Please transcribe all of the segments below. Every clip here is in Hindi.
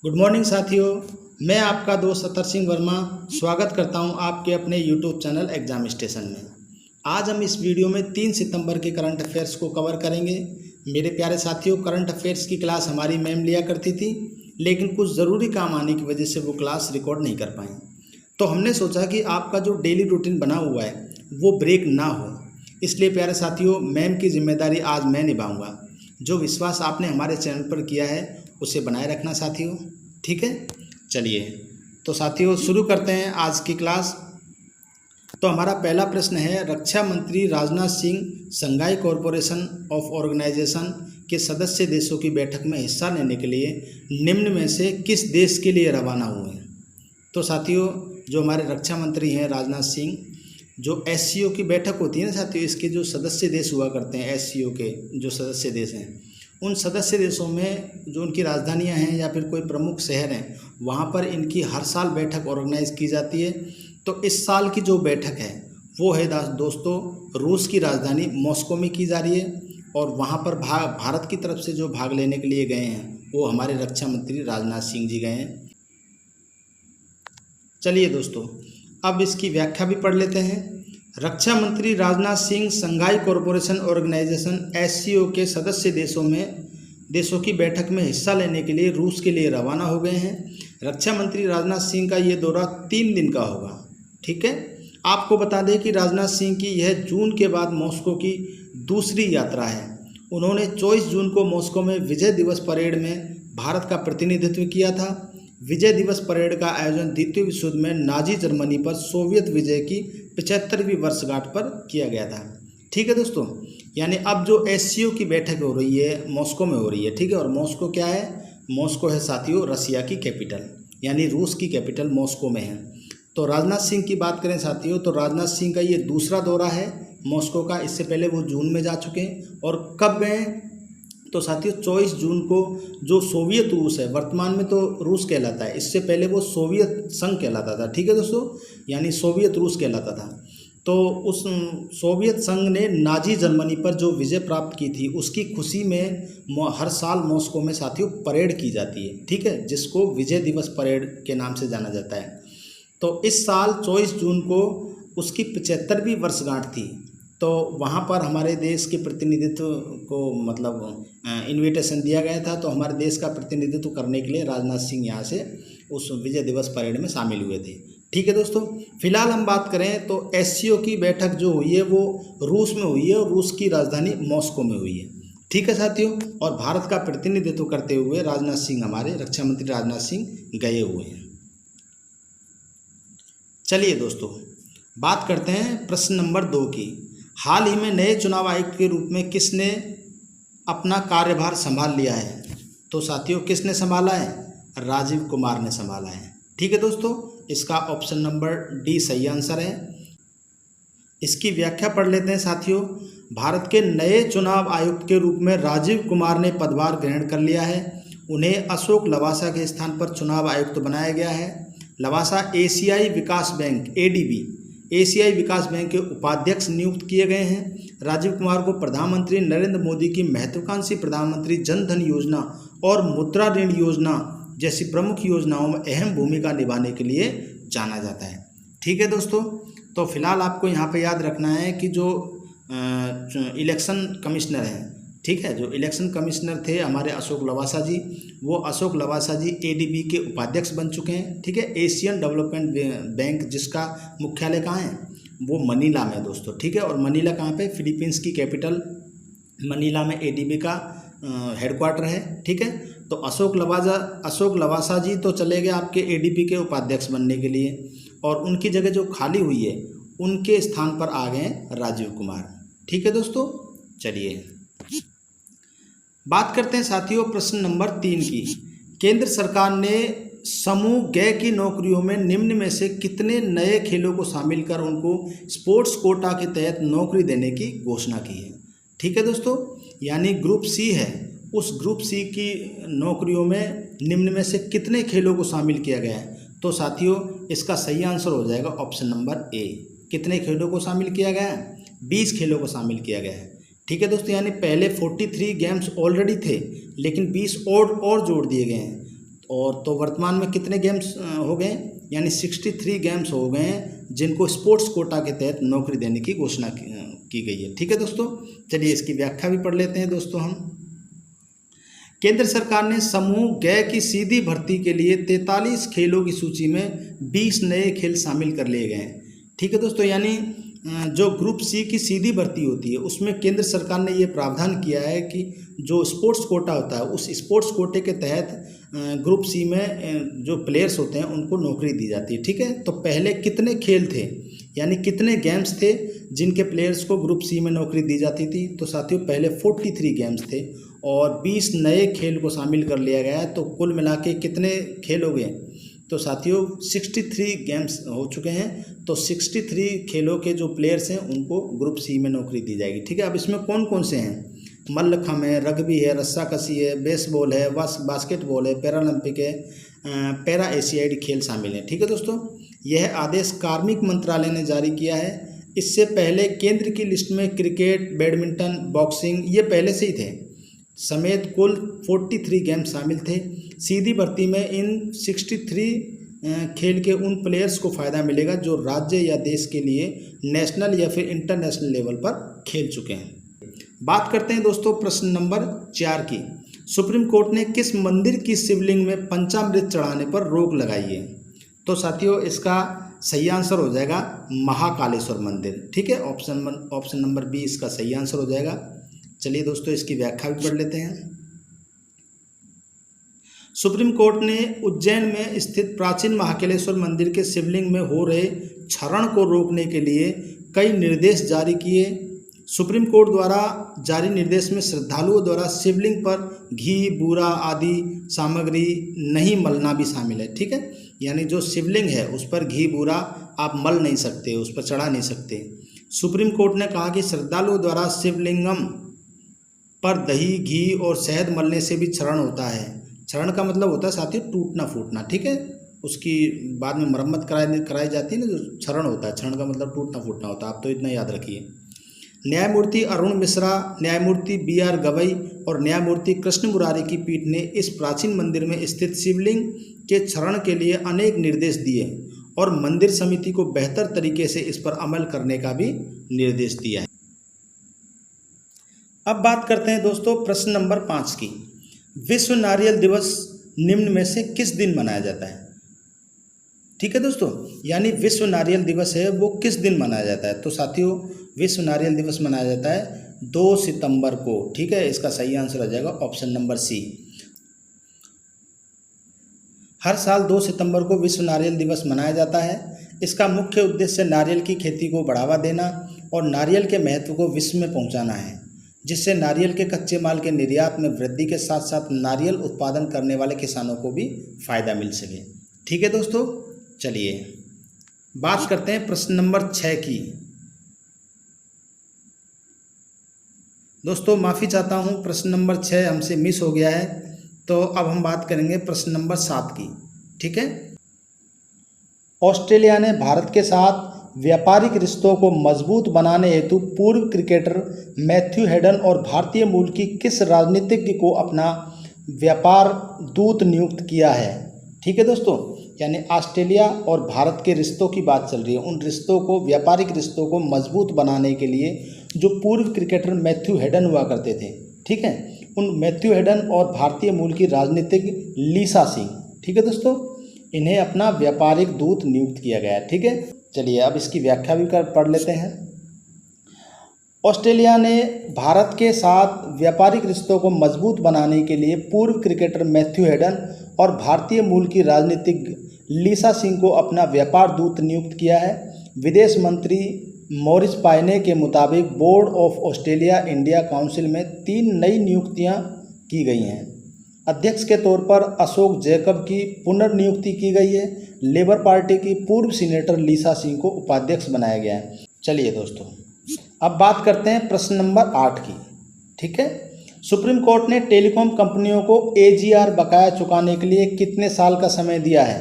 गुड मॉर्निंग साथियों, मैं आपका दोस्त अतर सिंह वर्मा स्वागत करता हूं आपके अपने यूट्यूब चैनल एग्जाम स्टेशन में। आज हम इस वीडियो में 3 सितंबर के करंट अफेयर्स को कवर करेंगे। मेरे प्यारे साथियों, करंट अफेयर्स की क्लास हमारी मैम लिया करती थी, लेकिन कुछ ज़रूरी काम आने की वजह से वो क्लास रिकॉर्ड नहीं कर पाई। तो हमने सोचा कि आपका जो डेली रूटीन बना हुआ है वो ब्रेक ना हो, इसलिए प्यारे साथियों मैम की जिम्मेदारी आज मैं निभाऊंगा। जो विश्वास आपने हमारे चैनल पर किया है उसे बनाए रखना साथियों, ठीक है। चलिए तो साथियों शुरू करते हैं आज की क्लास। तो हमारा पहला प्रश्न है, रक्षा मंत्री Rajnath Singh Shanghai corporation of organization के सदस्य देशों की बैठक में हिस्सा लेने के लिए निम्न में से किस देश के लिए रवाना हुए हैं। तो साथियों जो हमारे रक्षा मंत्री हैं राजनाथ सिंह, जो एससीओ की बैठक होती है ना साथियों, इसके जो सदस्य देश हुआ करते हैं, एससीओ के जो सदस्य देश हैं, उन सदस्य देशों में जो उनकी राजधानियां हैं या फिर कोई प्रमुख शहर हैं, वहाँ पर इनकी हर साल बैठक ऑर्गेनाइज की जाती है। तो इस साल की जो बैठक है वो है दोस्तों रूस की राजधानी मॉस्को में की जा रही है, और वहाँ पर भारत की तरफ से जो भाग लेने के लिए गए हैं वो हमारे रक्षा मंत्री राजनाथ सिंह जी गए हैं। चलिए दोस्तों अब इसकी व्याख्या भी पढ़ लेते हैं। रक्षा मंत्री Rajnath Singh Shanghai corporation organization SCO के सदस्य देशों की बैठक में हिस्सा लेने के लिए रूस के लिए रवाना हो गए हैं। रक्षा मंत्री राजनाथ सिंह का ये दौरा 3 दिन का होगा, ठीक है। आपको बता दें कि राजनाथ सिंह की यह जून के बाद मॉस्को की दूसरी यात्रा है। उन्होंने 24 जून को मॉस्को में विजय दिवस परेड में भारत का प्रतिनिधित्व किया था। विजय दिवस परेड का आयोजन द्वितीय विश्व युद्ध में नाजी जर्मनी पर सोवियत विजय की 75वीं वर्षगांठ पर किया गया था, ठीक है दोस्तों। यानी अब जो एससीओ की बैठक हो रही है मॉस्को में हो रही है, ठीक है। और मॉस्को क्या है? मॉस्को है साथियों रसिया की कैपिटल, यानी रूस की कैपिटल मॉस्को में है। तो राजनाथ सिंह की बात करें साथियों, तो राजनाथ सिंह का ये दूसरा दौरा है मॉस्को का। इससे पहले वो जून में जा चुके हैं। और कब गए? तो साथियों 24 जून को जो सोवियत रूस है, वर्तमान में तो रूस कहलाता है, इससे पहले वो सोवियत संघ कहलाता था, ठीक है दोस्तों, यानी सोवियत रूस कहलाता था। तो उस सोवियत संघ ने नाजी जर्मनी पर जो विजय प्राप्त की थी उसकी खुशी में हर साल मॉस्को में साथियों परेड की जाती है, ठीक है, जिसको विजय दिवस परेड के नाम से जाना जाता है। तो इस साल 24 जून को उसकी 75वीं वर्षगांठ थी। तो वहाँ पर हमारे देश के प्रतिनिधित्व को मतलब इन्विटेशन दिया गया था। तो हमारे देश का प्रतिनिधित्व करने के लिए राजनाथ सिंह यहाँ से उस विजय दिवस परेड में शामिल हुए थे, ठीक है दोस्तों। फिलहाल हम बात करें तो एससीओ की बैठक जो हुई है वो रूस में हुई है और रूस की राजधानी मॉस्को में हुई है, ठीक है साथियों। और भारत का प्रतिनिधित्व करते हुए राजनाथ सिंह, हमारे रक्षा मंत्री राजनाथ सिंह गए हुए हैं। चलिए दोस्तों बात करते हैं प्रश्न नंबर 2 की। हाल ही में नए चुनाव आयुक्त के रूप में किसने अपना कार्यभार संभाल लिया है? तो साथियों किसने संभाला है? राजीव कुमार ने संभाला है, ठीक है दोस्तों। इसका ऑप्शन नंबर डी सही आंसर है। इसकी व्याख्या पढ़ लेते हैं साथियों। भारत के नए चुनाव आयुक्त के रूप में राजीव कुमार ने पदभार ग्रहण कर लिया है। उन्हें अशोक लवासा के स्थान पर चुनाव आयुक्त बनाया गया है। लवासा एशियाई विकास बैंक एडीबी एशियाई विकास बैंक के उपाध्यक्ष नियुक्त किए गए हैं। राजीव कुमार को प्रधानमंत्री नरेंद्र मोदी की महत्वाकांक्षी प्रधानमंत्री जन धन योजना और मुद्रा ऋण योजना जैसी प्रमुख योजनाओं में अहम भूमिका निभाने के लिए जाना जाता है, ठीक है दोस्तों। तो फिलहाल आपको यहाँ पे याद रखना है कि जो इलेक्शन कमिश्नर हैं, ठीक है, जो इलेक्शन कमिश्नर थे हमारे अशोक लवासा जी, वो अशोक लवासा जी एडीबी के उपाध्यक्ष बन चुके हैं, ठीक है। एशियन डेवलपमेंट बैंक जिसका मुख्यालय कहाँ है? वो मनीला में दोस्तों, ठीक है। और मनीला कहाँ पे? फिलीपींस की कैपिटल मनीला में एडीबी का हेडक्वार्टर है, ठीक है। तो अशोक लवासा जी तो चले गए आपके एडीबी के उपाध्यक्ष बनने के लिए, और उनकी जगह जो खाली हुई है उनके स्थान पर आ गए राजीव कुमार, ठीक है दोस्तों। चलिए बात करते हैं साथियों प्रश्न नंबर 3 की। केंद्र सरकार ने समूह ग की नौकरियों में निम्न में से कितने नए खेलों को शामिल कर उनको स्पोर्ट्स कोटा के तहत नौकरी देने की घोषणा की है, ठीक है दोस्तों। यानी ग्रुप सी है, उस ग्रुप सी की नौकरियों में निम्न में से कितने खेलों को शामिल किया गया है? तो साथियों इसका सही आंसर हो जाएगा ऑप्शन नंबर ए। कितने खेलों को शामिल किया गया है? 20 खेलों को शामिल किया गया है, ठीक है दोस्तों। यानी पहले 43 गेम्स ऑलरेडी थे, लेकिन 20 और जोड़ दिए गए हैं। और तो वर्तमान में कितने गेम्स हो गए, यानी 63 गेम्स हो गए हैं जिनको स्पोर्ट्स कोटा के तहत नौकरी देने की घोषणा की गई है। ठीक है दोस्तों, चलिए इसकी व्याख्या भी पढ़ लेते हैं दोस्तों हम। केंद्र सरकार ने समूह ग की सीधी भर्ती के लिए 43 खेलों की सूची में 20 नए खेल शामिल कर लिए गए हैं। ठीक है दोस्तों, यानी जो ग्रुप सी की सीधी भर्ती होती है उसमें केंद्र सरकार ने ये प्रावधान किया है कि जो स्पोर्ट्स कोटा होता है उस स्पोर्ट्स कोटे के तहत ग्रुप सी में जो प्लेयर्स होते हैं उनको नौकरी दी जाती है। ठीक है, तो पहले कितने खेल थे, यानी कितने गेम्स थे जिनके प्लेयर्स को ग्रुप सी में नौकरी दी जाती थी, तो साथियों पहले 43 गेम्स थे और 20 नए खेल को शामिल कर लिया गया है। तो कुल मिला के कितने खेल हो गए, तो साथियों 63 गेम्स हो चुके हैं। तो 63 खेलों के जो प्लेयर्स हैं उनको ग्रुप सी में नौकरी दी जाएगी। ठीक है, अब इसमें कौन कौन से हैं, मल्लखम्ब है, रग्बी है, रस्साकशी है, बेसबॉल है, बास्केटबॉल है, पैरालंपिक है, पैरा एशियाई खेल शामिल हैं। ठीक है दोस्तों, यह आदेश कार्मिक मंत्रालय ने जारी किया है। इससे पहले केंद्र की लिस्ट में क्रिकेट, बैडमिंटन, बॉक्सिंग ये पहले से ही थे समेत कुल 43 गेम शामिल थे। सीधी भर्ती में इन 63 खेल के उन प्लेयर्स को फ़ायदा मिलेगा जो राज्य या देश के लिए नेशनल या फिर इंटरनेशनल लेवल पर खेल चुके हैं। बात करते हैं दोस्तों प्रश्न नंबर 4 की। सुप्रीम कोर्ट ने किस मंदिर की शिवलिंग में पंचामृत चढ़ाने पर रोक लगाई है, तो साथियों इसका सही आंसर हो जाएगा महाकालेश्वर मंदिर। ठीक है, ऑप्शन नंबर बी इसका सही आंसर हो जाएगा। चलिए दोस्तों इसकी व्याख्या भी पढ़ लेते हैं। सुप्रीम कोर्ट ने उज्जैन में स्थित प्राचीन महाकालेश्वर मंदिर के शिवलिंग में हो रहे क्षरण को रोकने के लिए कई निर्देश जारी किए। सुप्रीम कोर्ट द्वारा जारी निर्देश में श्रद्धालुओं द्वारा शिवलिंग पर घी, बूरा आदि सामग्री नहीं मलना भी शामिल है। ठीक है, यानी जो शिवलिंग है उस पर घी बूरा आप मल नहीं सकते, उस पर चढ़ा नहीं सकते। सुप्रीम कोर्ट ने कहा कि श्रद्धालुओं द्वारा शिवलिंगम पर दही, घी और शहद मलने से भी क्षरण होता है। क्षरण का मतलब होता है साथियों टूटना फूटना। ठीक है, उसकी बाद में मरम्मत कराई जाती है ना, जो क्षरण होता है, क्षरण का मतलब टूटना फूटना होता है, आप तो इतना याद रखिए। न्यायमूर्ति अरुण मिश्रा, न्यायमूर्ति BR गवई और न्यायमूर्ति कृष्ण मुरारी की पीठ ने इस प्राचीन मंदिर में स्थित शिवलिंग के क्षरण के लिए अनेक निर्देश दिए और मंदिर समिति को बेहतर तरीके से इस पर अमल करने का भी निर्देश दिया है। अब बात करते हैं दोस्तों प्रश्न नंबर 5 की। विश्व नारियल दिवस निम्न में से किस दिन मनाया जाता है। ठीक है दोस्तों, यानी विश्व नारियल दिवस है वो किस दिन मनाया जाता है, तो साथियों विश्व नारियल दिवस मनाया जाता है 2 सितंबर को। ठीक है, इसका सही आंसर आ जाएगा ऑप्शन नंबर सी। हर साल 2 सितंबर को विश्व नारियल दिवस मनाया जाता है। इसका मुख्य उद्देश्य नारियल की खेती को बढ़ावा देना और नारियल के महत्व को विश्व में पहुंचाना है, जिससे नारियल के कच्चे माल के निर्यात में वृद्धि के साथ साथ नारियल उत्पादन करने वाले किसानों को भी फायदा मिल सके। ठीक है दोस्तों, चलिए बात करते हैं प्रश्न नंबर 6 की। दोस्तों माफ़ी चाहता हूँ, प्रश्न नंबर 6 हमसे मिस हो गया है, तो अब हम बात करेंगे प्रश्न नंबर 7 की। ठीक है, ऑस्ट्रेलिया ने भारत के साथ व्यापारिक रिश्तों को मजबूत बनाने हेतु पूर्व क्रिकेटर मैथ्यू हेडन और भारतीय मूल की किस राजनीतिज्ञ को अपना व्यापार दूत नियुक्त किया है। ठीक है दोस्तों, यानी ऑस्ट्रेलिया और भारत के रिश्तों की बात चल रही है। उन रिश्तों को, व्यापारिक रिश्तों को मजबूत बनाने के लिए जो पूर्व क्रिकेटर मैथ्यू हेडन हुआ करते थे, ठीक है, उन मैथ्यू हेडन और भारतीय मूल की राजनीतिज्ञ लीसा सिंह, ठीक है दोस्तों, इन्हें अपना व्यापारिक दूत नियुक्त किया गया है। ठीक है, चलिए अब इसकी व्याख्या भी पढ़ लेते हैं। ऑस्ट्रेलिया ने भारत के साथ व्यापारिक रिश्तों को मजबूत बनाने के लिए पूर्व क्रिकेटर मैथ्यू हेडन और भारतीय मूल की राजनीतिज्ञ लीसा सिंह को अपना व्यापार दूत नियुक्त किया है। विदेश मंत्री मॉरिस पायने के मुताबिक board of Australia India council में 3 नई नियुक्तियां की गई हैं। अध्यक्ष के तौर पर अशोक जैकब की पुनर्नियुक्ति की गई है। लेबर पार्टी की पूर्व सीनेटर लीसा सिंह को उपाध्यक्ष बनाया गया है। चलिए दोस्तों अब बात करते हैं प्रश्न नंबर 8 की। ठीक है, सुप्रीम कोर्ट ने टेलीकॉम कंपनियों को AGR बकाया चुकाने के लिए कितने साल का समय दिया है।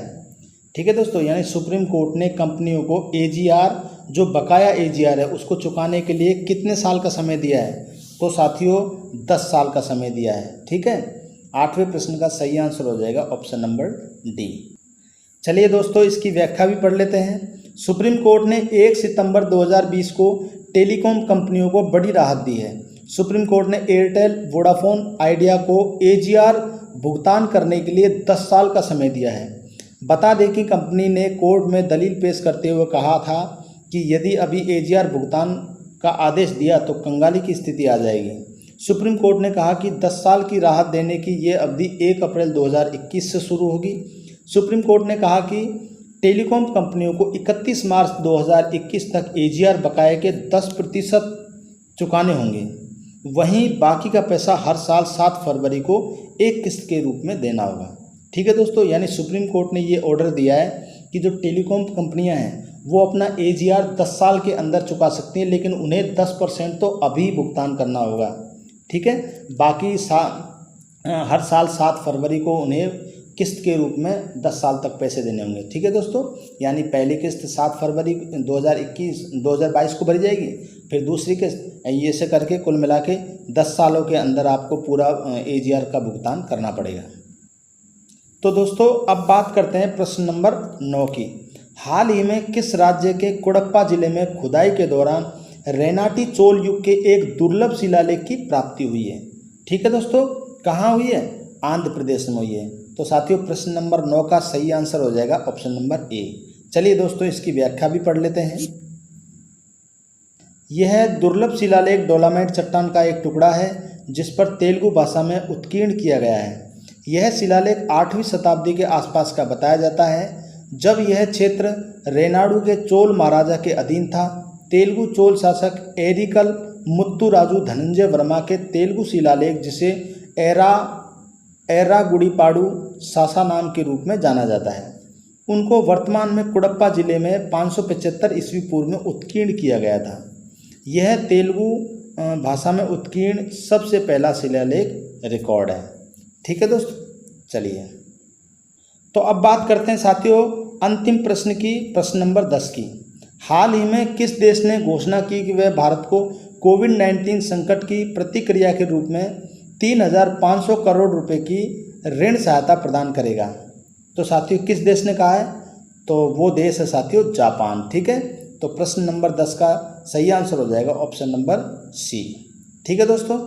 ठीक है दोस्तों, यानी सुप्रीम कोर्ट ने कंपनियों को AGR, जो बकाया AGR है, उसको चुकाने के लिए कितने साल का समय दिया है, तो साथियों 10 साल का समय दिया है। ठीक है, 8वें प्रश्न का सही आंसर हो जाएगा ऑप्शन नंबर डी। चलिए दोस्तों, इसकी व्याख्या भी पढ़ लेते हैं। सुप्रीम कोर्ट ने 1 सितंबर 2020 को टेलीकॉम कंपनियों को बड़ी राहत दी है। सुप्रीम कोर्ट ने एयरटेल, वोडाफोन आइडिया को AGR भुगतान करने के लिए 10 साल का समय दिया है। बता दें कि कंपनी ने कोर्ट में दलील पेश करते हुए कहा था कि यदि अभी AGR भुगतान का आदेश दिया तो कंगाली की स्थिति आ जाएगी। सुप्रीम कोर्ट ने कहा कि 10 साल की राहत देने की ये अवधि 1 अप्रैल 2021 से शुरू होगी। सुप्रीम कोर्ट ने कहा कि टेलीकॉम कंपनियों को 31 मार्च 2021 तक AGR बकाये के 10% चुकाने होंगे। वहीं बाकी का पैसा हर साल 7 फरवरी को एक किस्त के रूप में देना होगा। ठीक है दोस्तों, यानी सुप्रीम कोर्ट ने ये ऑर्डर दिया है कि जो टेलीकॉम कंपनियां हैं वो अपना AGR 10 साल के अंदर चुका सकती हैं, लेकिन उन्हें 10% तो अभी भुगतान करना होगा। ठीक है, बाकी हर साल 7 फरवरी को उन्हें किस्त के रूप में 10 साल तक पैसे देने होंगे। ठीक है दोस्तों, यानी पहली किस्त 7 फरवरी 2022 को भरी जाएगी, फिर दूसरी किस्त, ये से करके कुल मिला के 10 सालों के अंदर आपको पूरा AGR का भुगतान करना पड़ेगा। तो दोस्तों, अब बात करते हैं प्रश्न नंबर 9 की। हाल ही में किस राज्य के कुडप्पा जिले में खुदाई के दौरान रेनाटी चोल युग के एक दुर्लभ शिलालेख की प्राप्ति हुई है? ठीक है दोस्तों, कहाँ हुई है? आंध्र प्रदेश में हुई है। तो साथियों, प्रश्न नंबर 9 का सही आंसर हो जाएगा ऑप्शन नंबर ए। चलिए दोस्तों, इसकी व्याख्या भी पढ़ लेते हैं। यह दुर्लभ शिलालेख डोलामाइट चट्टान का एक टुकड़ा है जिस पर तेलुगु भाषा में उत्कीर्ण किया गया है। यह शिलालेख 8वीं शताब्दी के आसपास का बताया जाता है, जब यह क्षेत्र रेनाडू के चोल महाराजा के अधीन था। तेलुगु चोल शासक एरिकल मुत्तुराजु धनंजय वर्मा के तेलुगु शिलालेख, जिसे एर्रागुडीपाडु सासानाम के रूप में जाना जाता है, उनको वर्तमान में कुडप्पा जिले में 575 ईस्वी पूर्व में उत्कीर्ण किया गया था। यह तेलुगु भाषा में उत्कीर्ण सबसे पहला शिलालेख रिकॉर्ड है। ठीक है दोस्तों, चलिए तो अब बात करते हैं साथियों अंतिम प्रश्न की, प्रश्न नंबर 10 की। हाल ही में किस देश ने घोषणा की कि वह भारत को कोविड-19 संकट की प्रतिक्रिया के रूप में 3,500 करोड़ रुपए की ऋण सहायता प्रदान करेगा? तो साथियों, किस देश ने कहा है? तो वो देश है साथियों जापान। ठीक है, तो प्रश्न नंबर 10 का सही आंसर हो जाएगा ऑप्शन नंबर सी। ठीक है दोस्तों,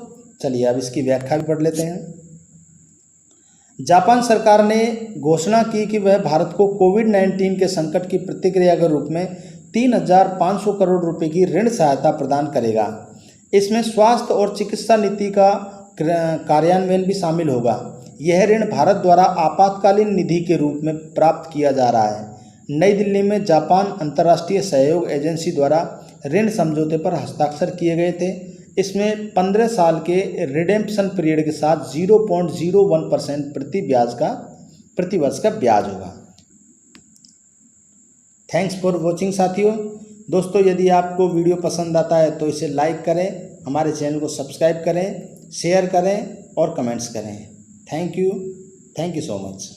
चलिए अब इसकी व्याख्या भी पढ़ लेते हैं। जापान सरकार ने घोषणा की कि वह भारत को कोविड-19 के संकट की प्रतिक्रिया के रूप में 3,500 करोड़ रुपए की ऋण सहायता प्रदान करेगा। इसमें स्वास्थ्य और चिकित्सा नीति का कार्यान्वयन भी शामिल होगा। यह ऋण भारत द्वारा आपातकालीन निधि के रूप में प्राप्त किया जा रहा है। नई दिल्ली में जापान अंतर्राष्ट्रीय सहयोग एजेंसी द्वारा ऋण समझौते पर हस्ताक्षर किए गए थे। इसमें 15 साल के रिडेम्पशन पीरियड के साथ 0.01% प्रति वर्ष का ब्याज होगा। थैंक्स फॉर वॉचिंग साथियों। दोस्तों, यदि आपको वीडियो पसंद आता है तो इसे लाइक करें, हमारे चैनल को सब्सक्राइब करें, शेयर करें और कमेंट्स करें। Thank you so much.